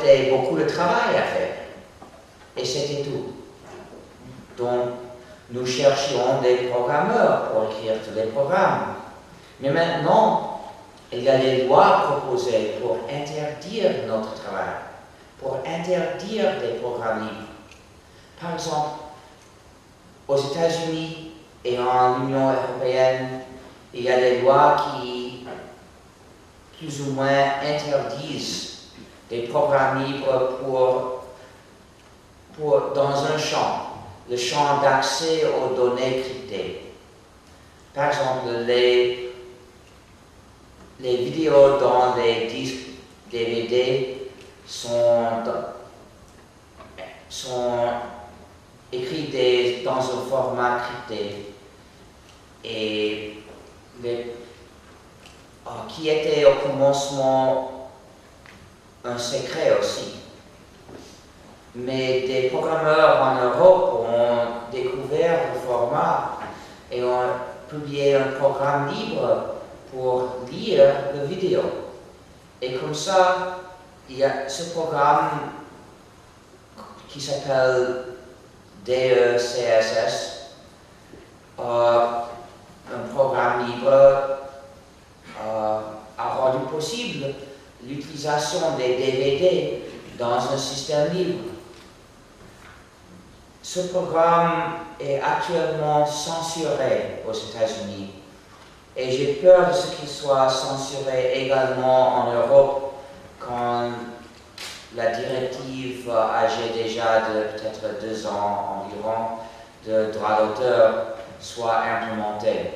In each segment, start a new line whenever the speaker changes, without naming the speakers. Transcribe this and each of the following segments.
avait beaucoup de travail à faire. Et c'était tout. Donc, nous cherchions des programmeurs pour écrire tous les programmes. Mais maintenant, il y a des lois proposées pour interdire notre travail, pour interdire des programmes libres. Par exemple, aux États-Unis et en Union européenne, il y a des lois qui, plus ou moins, interdisent des programmes libres dans un champ, le champ d'accès aux données cryptées. Par exemple, les vidéos dans les disques DVD sont écrites dans un format crypté et qui était au commencement un secret aussi. Mais des programmeurs en Europe ont découvert le format et ont publié un programme libre pour lire la vidéo. Et comme ça, il y a ce programme qui s'appelle DECSS, un programme libre a rendu possible l'utilisation des DVD dans un système libre. Ce programme est actuellement censuré aux États-Unis et j'ai peur de ce qu'il soit censuré également en Europe quand la directive âgée déjà de peut-être 2 ans environ de droit d'auteur soit implémentée.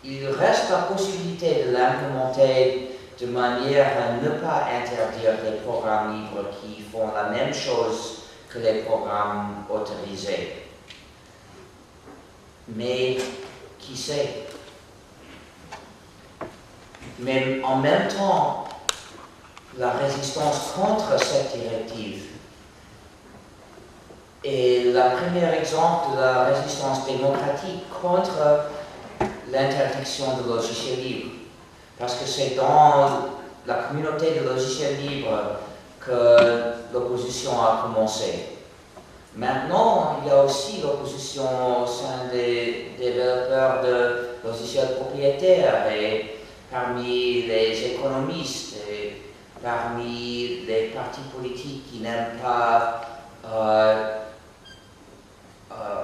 Il reste la possibilité de l'implémenter de manière à ne pas interdire les programmes libres qui font la même chose que les programmes autorisés. Mais qui sait? Mais en même temps, la résistance contre cette directive est le premier exemple de la résistance démocratique contre l'interdiction de logiciels libres. Parce que c'est dans la communauté de logiciels libres que l'opposition a commencé. Maintenant, il y a aussi l'opposition au sein des développeurs de logiciels propriétaires et parmi les économistes et parmi les partis politiques qui n'aiment pas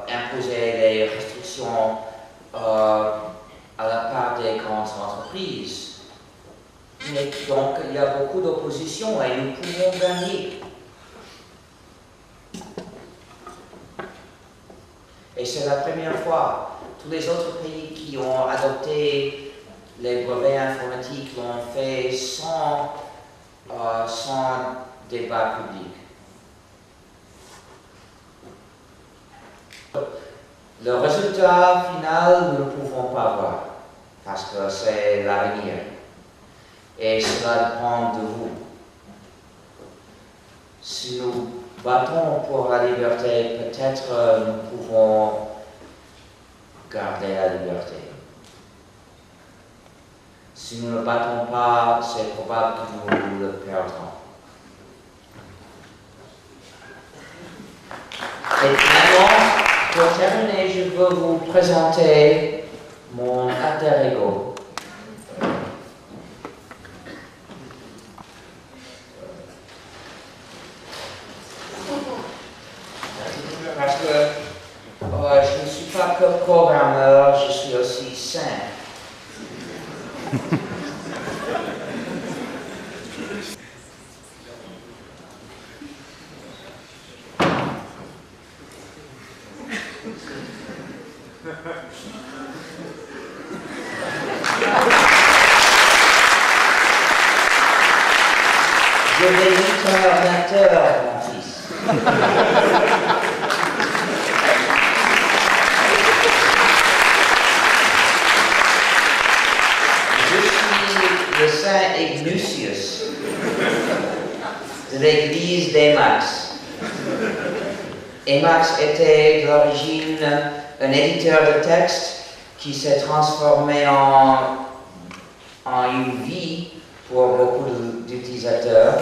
imposer les restrictions à la part des grandes entreprises. Mais donc, il y a beaucoup d'opposition et nous pouvons gagner. Et c'est la première fois. Tous les autres pays qui ont adopté les brevets informatiques l'ont fait sans débat public. Le résultat final, nous ne pouvons pas voir, parce que c'est l'avenir. Et cela dépend de vous. Si nous battons pour la liberté, peut-être nous pouvons garder la liberté. Si nous ne battons pas, c'est probable que nous le perdrons. Et maintenant, pour terminer, je veux vous présenter mon alter ego. Parce que je ne suis pas que programmeur, je suis aussi saint. Je vais être un acteur, mon fils. Je suis le saint Ignatius de l'église d'Emax. Emax était d'origine un éditeur de texte qui s'est transformé en une vie pour beaucoup d'utilisateurs.